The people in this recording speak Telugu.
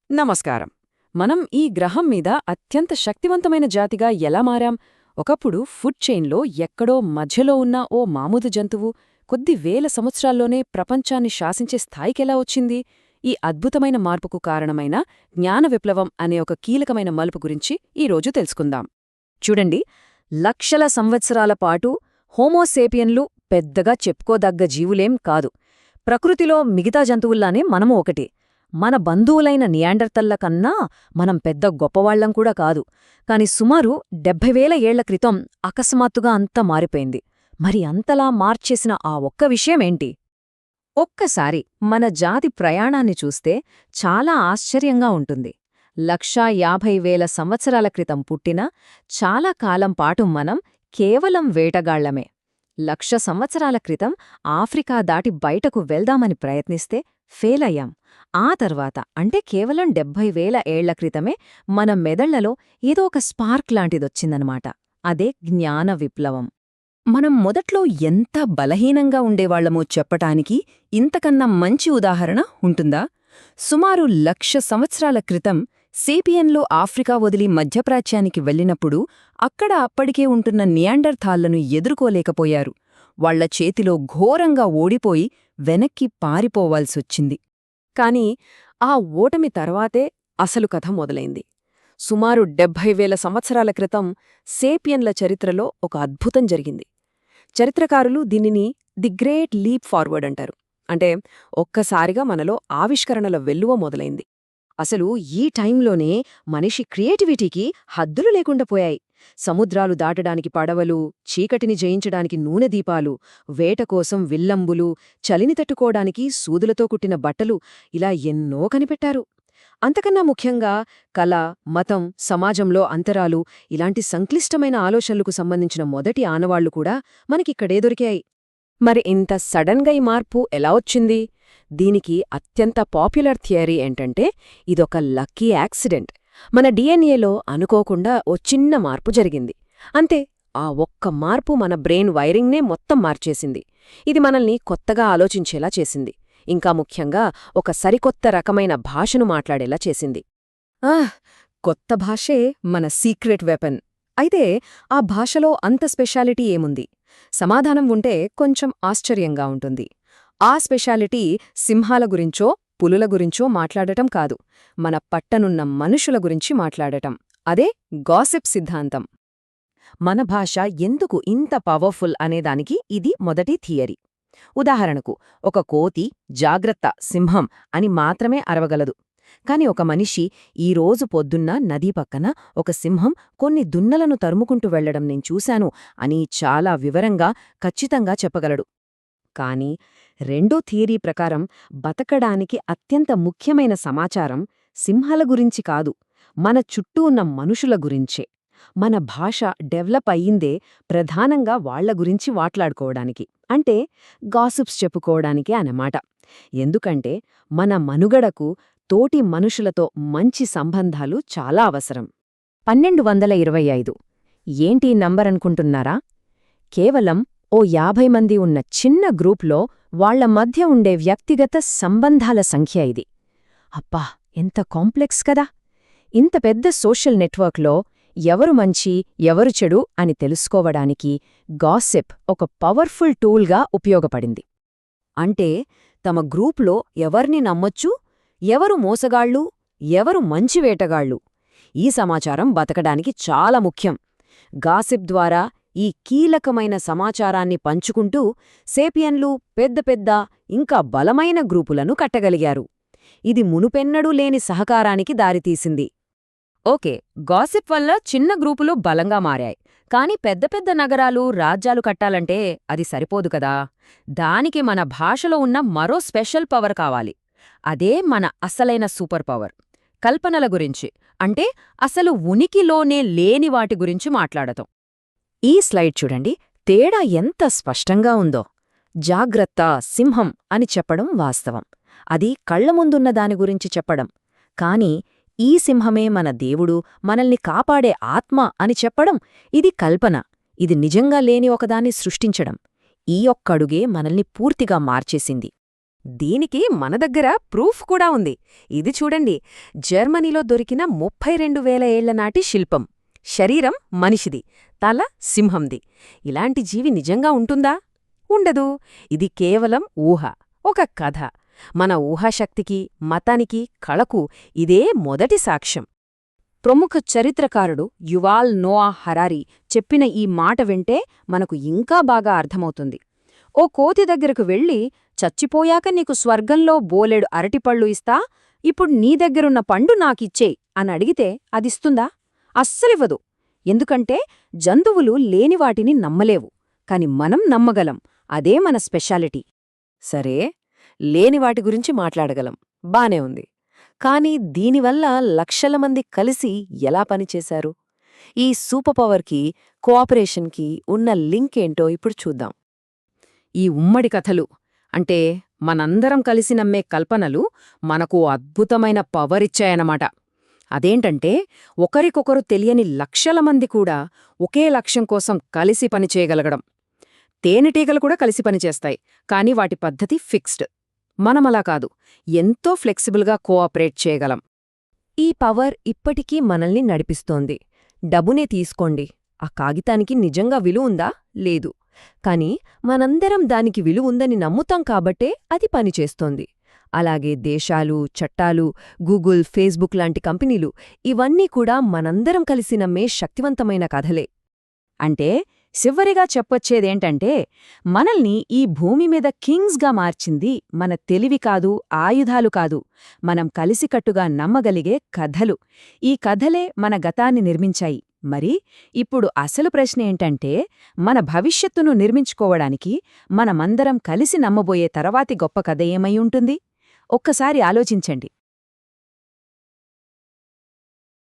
నమస్కారం. మనం ఈ గ్రహం మీద అత్యంత శక్తివంతమైన జాతిగా ఎలా మారాం? ఒకప్పుడు ఫుడ్ చైన్లో ఎక్కడో మధ్యలో ఉన్న ఓ మామూలు జంతువు కొద్ది వేల సంవత్సరాల్లోనే ప్రపంచాన్ని శాసించే స్థాయికెలా వచ్చింది? ఈ అద్భుతమైన మార్పుకు కారణమైన జ్ఞాన విప్లవం అనే ఒక కీలకమైన మలుపు గురించి ఈరోజు తెలుసుకుందాం. చూడండి, లక్షల సంవత్సరాల పాటు హోమోసేపియన్లు పెద్దగా చెప్పుకోదగ్గ జీవులేం కాదు. ప్రకృతిలో మిగతా జంతువుల్లానే మనము ఒకటి. మన బంధువులైన నియాండర్తల్ల కన్నా మనం పెద్ద గొప్పవాళ్లం కూడా కాదు. కాని సుమారు 70,000 ఏళ్ల క్రితం అకస్మాత్తుగా అంతా మారిపోయింది. మరి అంతలా మార్చేసిన ఆ ఒక్క విషయమేంటి? ఒక్కసారి మన జాతి ప్రయాణాన్ని చూస్తే చాలా ఆశ్చర్యంగా ఉంటుంది. 1,50,000 సంవత్సరాల క్రితం పుట్టిన చాలా కాలం పాటు మనం కేవలం వేటగాళ్లమే. 1,00,000 సంవత్సరాల క్రితం ఆఫ్రికా దాటి బయటకు వెళ్దామని ప్రయత్నిస్తే ఫెయిలయ్యాం. ఆ తర్వాత అంటే కేవలం 70,000 ఏళ్ల క్రితమే మన మెదళ్లలో ఏదో ఒక స్పార్క్ లాంటిదొచ్చిందనమాట. అదే జ్ఞాన విప్లవం. మనం మొదట్లో ఎంత బలహీనంగా ఉండేవాళ్లమో చెప్పటానికి ఇంతకన్నా మంచి ఉదాహరణ ఉంటుందా? సుమారు 1,00,000 సంవత్సరాల క్రితం సేపియన్లో ఆఫ్రికా వదిలి మధ్యప్రాచ్యానికి వెళ్ళినప్పుడు అక్కడ అప్పటికే ఉంటున్న నియాండర్థాళ్లను ఎదుర్కోలేకపోయారు. వాళ్ల చేతిలో ఘోరంగా ఓడిపోయి వెనక్కి పారిపోవాల్సొచ్చింది. కానీ ఆ ఓటమి తర్వాతే అసలు కథ మొదలైంది. సుమారు 70,000 సంవత్సరాల క్రితం సేపియన్ల చరిత్రలో ఒక అద్భుతం జరిగింది. చరిత్రకారులు దీనిని ది గ్రేట్ లీప్ ఫార్వర్డ్ అంటారు. అంటే ఒక్కసారిగా మనలో ఆవిష్కరణల వెల్లువ మొదలైంది. అసలు ఈ టైంలోనే మనిషి క్రియేటివిటీకి హద్దులు లేకుండా పోయాయి. సముద్రాలు దాటడానికి పడవలు, చీకటిని జయించడానికి నూనె దీపాలు, వేట కోసం విల్లంబులు, చలిని తట్టుకోవడానికి సూదులతో కుట్టిన బట్టలు, ఇలా ఎన్నో కనిపెట్టారు. అంతకన్నా ముఖ్యంగా కళ, మతం, సమాజంలో అంతరాలు, ఇలాంటి సంక్లిష్టమైన ఆలోచనలకు సంబంధించిన మొదటి ఆనవాళ్లు కూడా మనకిక్కడే దొరికాయి. మరి ఇంత సడన్గా ఈ మార్పు ఎలా వచ్చింది? దీనికి అత్యంత పాపులర్ థియరీ ఏంటంటే ఇదొక లక్కీ యాక్సిడెంట్. మన డిఎన్ఏలో అనుకోకుండా ఓ చిన్న మార్పు జరిగింది. అంతే, ఆ ఒక్క మార్పు మన బ్రెయిన్ వైరింగ్నే మొత్తం మార్చేసింది. ఇది మనల్ని కొత్తగా ఆలోచించేలా చేసింది. ఇంకా ముఖ్యంగా ఒక సరికొత్త రకమైన భాషను మాట్లాడేలా చేసింది. కొత్త భాషే మన సీక్రెట్ వెపన్. అయితే ఆ భాషలో అంత స్పెషాలిటీ ఏముంది? సమాధానం ఉంటే కొంచెం ఆశ్చర్యంగా ఉంటుంది. ఆ స్పెషాలిటీ సింహాల గురించో పులుల గురించో మాట్లాడటం కాదు, మన పట్టనున్న మనుషుల గురించి మాట్లాడటం. అదే గాసిప్ సిద్ధాంతం. మన భాష ఎందుకు ఇంత పవర్ఫుల్ అనేదానికి ఇది మొదటి థియరీ. ఉదాహరణకు, ఒక కోతి జాగ్రత్త సింహం అని మాత్రమే అరవగలదు. కాని ఒక మనిషి ఈరోజు పొద్దున్న నదీ పక్కన ఒక సింహం కొన్ని దున్నలను తరుముకుంటూ వెళ్లడం నేను చూశాను అని చాలా వివరంగా, ఖచ్చితంగా చెప్పగలడు. కాని రెండో థియరీ ప్రకారం బతకడానికి అత్యంత ముఖ్యమైన సమాచారం సింహాల గురించి కాదు, మన చుట్టూ ఉన్న మనుషుల గురించే. మన భాష డెవలప్ అయ్యిందే ప్రధానంగా వాళ్ల గురించి మాట్లాడుకోవడానికి, అంటే గాసిప్స్ చెప్పుకోవడానికే అన్నమాట. ఎందుకంటే మన మనుగడకు తోటి మనుషులతో మంచి సంబంధాలు చాలా అవసరం. 1225 ఏంటి నంబరనుకుంటున్నారా? కేవలం ఓ 50 మంది ఉన్న చిన్న గ్రూప్లో వాళ్ల మధ్య ఉండే వ్యక్తిగత సంబంధాల సంఖ్య ఇది. అబ్బా, ఎంత కాంప్లెక్స్ కదా! ఇంత పెద్ద సోషల్ నెట్వర్క్లో ఎవరు మంచి ఎవరు చెడు అని తెలుసుకోవడానికి గాసిప్ ఒక పవర్ఫుల్ టూల్గా ఉపయోగపడింది. అంటే తమ గ్రూప్లో ఎవర్ని నమ్మొచ్చు, ఎవరు మోసగాళ్ళు, ఎవరు మంచి వేటగాళ్ళు, ఈ సమాచారం బతకడానికి చాలా ముఖ్యం. గాసిప్ ద్వారా ఈ కీలకమైన సమాచారాన్ని పంచుకుంటూ సేపియన్లు పెద్ద పెద్ద ఇంకా బలమైన గ్రూపులను కట్టగలిగారు. ఇది మునుపెన్నడూ లేని సహకారానికి దారితీసింది. ఓకే, గాసిప్ వల్ల చిన్న గ్రూపులు బలంగా మారాయి. కాని పెద్ద పెద్ద నగరాలు, రాజ్యాలు కట్టాలంటే అది సరిపోదు కదా. దానికి మన భాషలో ఉన్న మరో స్పెషల్ పవర్ కావాలి. అదే మన అసలైన సూపర్ పవర్, కల్పనల గురించి. అంటే అసలు ఉనికిలోనే లేని వాటి గురించి మాట్లాడతాం. ఈ స్లైడ్ చూడండి, తేడా ఎంత స్పష్టంగా ఉందో. జాగ్రత్త సింహం అని చెప్పడం వాస్తవం, అది కళ్ల ముందున్న దాని గురించి చెప్పడం. కాని ఈ సింహమే మన దేవుడు, మనల్ని కాపాడే ఆత్మ అని చెప్పడం ఇది కల్పన, ఇది నిజంగా లేని ఒకదాన్ని సృష్టించడం. ఈ ఒక్కడుగే మనల్ని పూర్తిగా మార్చేసింది. దీనికి మన దగ్గర ప్రూఫ్ కూడా ఉంది. ఇది చూడండి, జర్మనీలో దొరికిన 32,000 ఏళ్ల నాటి శిల్పం. శరీరం మనిషిది, తల సింహంది. ఇలాంటి జీవి నిజంగా ఉంటుందా? ఉండదు. ఇది కేవలం ఊహ, ఒక కథ. మన ఊహాశక్తికి, మతానికి, కళకు ఇదే మొదటి సాక్ష్యం. ప్రముఖ చరిత్రకారుడు యువాల్ నోఆ హరారీ చెప్పిన ఈ మాట వింటే మనకు ఇంకా బాగా అర్థమవుతుంది. ఓ కోతి దగ్గరకు వెళ్ళి, చచ్చిపోయాక నీకు స్వర్గంలో బోలెడు అరటిపళ్ళు ఇస్తా, ఇప్పుడు నీ దగ్గరున్న పండు నాకిచ్చే అని అడిగితే అదిస్తుందా? అస్సలివ్వదు. ఎందుకంటే జంతువులు లేనివాటిని నమ్మలేవు, కాని మనం నమ్మగలం. అదే మన స్పెషాలిటీ. సరే, లేనివాటి గురించి మాట్లాడగలం, బానే ఉంది. కానీ దీనివల్ల లక్షల మంది కలిసి ఎలా పనిచేశారు? ఈ సూపర్ పవర్కి, కోఆపరేషన్కి ఉన్న లింక్ ఏంటో ఇప్పుడు చూద్దాం. ఈ ఉమ్మడి కథలు, అంటే మనందరం కలిసి నమ్మే కల్పనలు, మనకు అద్భుతమైన పవర్ ఇచ్చాయన్నమాట. అదేంటంటే, ఒకరికొకరు తెలియని లక్షల మంది కూడా ఒకే లక్ష్యం కోసం కలిసి పనిచేయగలగడం. తేనెటీగలు కూడా కలిసి పనిచేస్తాయి, కాని వాటి పద్ధతి ఫిక్స్డ్. మనమలా కాదు, ఎంతో ఫ్లెక్సిబుల్గా కోఆపరేట్ చేయగలం. ఈ పవర్ ఇప్పటికీ మనల్ని నడిపిస్తోంది. డబ్బునే తీసుకోండి, ఆ కాగితానికి నిజంగా విలువుందా? లేదు. కాని మనందరం దానికి విలువుందని నమ్ముతాం కాబట్టే అది పనిచేస్తోంది. అలాగే దేశాలు, చట్టాలు, గూగుల్, ఫేస్బుక్ లాంటి కంపెనీలు, ఇవన్నీ కూడా మనందరం కలిసి నమ్మే శక్తివంతమైన కథలే. అంటే చివరిగా చెప్పొచ్చేదేంటంటే, మనల్ని ఈ భూమి మీద కింగ్స్గా మార్చింది మన తెలివి కాదు, ఆయుధాలు కాదు, మనం కలిసికట్టుగా నమ్మగలిగే కథలు. ఈ కథలే మన గతాన్ని నిర్మించాయి. మరి ఇప్పుడు అసలు ప్రశ్న ఏంటంటే, మన భవిష్యత్తును నిర్మించుకోవడానికి మనమందరం కలిసి నమ్మబోయే తర్వాతి గొప్ప కథ ఏమై ఉంటుంది? ఒక్కసారి ఆలోచించండి.